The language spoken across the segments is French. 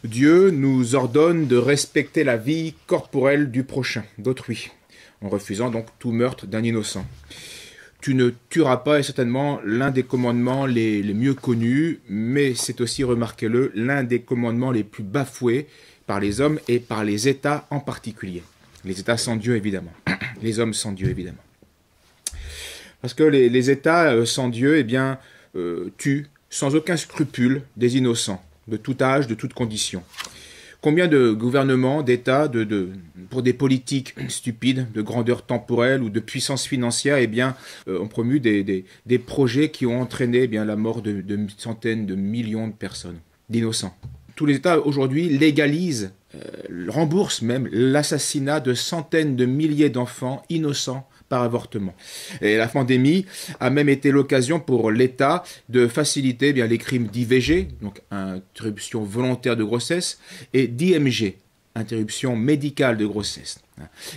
Dieu nous ordonne de respecter la vie corporelle du prochain, d'autrui, en refusant donc tout meurtre d'un innocent. Tu ne tueras pas est certainement l'un des commandements les mieux connus, mais c'est aussi, remarquez-le, l'un des commandements les plus bafoués par les hommes et par les États en particulier. Les États sans Dieu, évidemment. Les hommes sans Dieu, évidemment. Parce que les États sans Dieu, tuent sans aucun scrupule des innocents, de tout âge, de toute condition. Combien de gouvernements, d'États, pour des politiques stupides, de grandeur temporelle ou de puissance financière, ont promu des projets qui ont entraîné la mort de centaines de millions de personnes, d'innocents. Tous les États aujourd'hui légalisent, remboursent même l'assassinat de centaines de milliers d'enfants innocents par avortement. Et la pandémie a même été l'occasion pour l'État de faciliter les crimes d'IVG, donc interruption volontaire de grossesse, et d'IMG, interruption médicale de grossesse.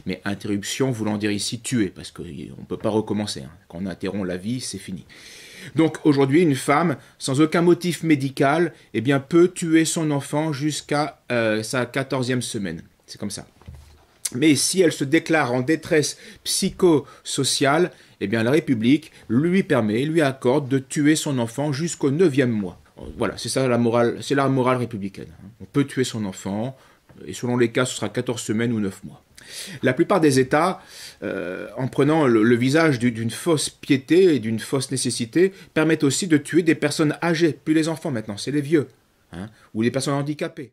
Mais interruption voulant dire ici tuer, parce qu'on ne peut pas recommencer. Quand on interrompt la vie, c'est fini. Donc aujourd'hui, une femme, sans aucun motif médical, peut tuer son enfant jusqu'à sa 14e semaine. C'est comme ça. Mais si elle se déclare en détresse psychosociale, la République lui accorde de tuer son enfant jusqu'au 9e mois. Voilà, c'est ça la morale, c'est la morale républicaine. On peut tuer son enfant, et selon les cas, ce sera 14 semaines ou 9 mois. La plupart des États, en prenant le visage d'une fausse piété et d'une fausse nécessité, permettent aussi de tuer des personnes âgées, plus les enfants maintenant, c'est les vieux, ou les personnes handicapées.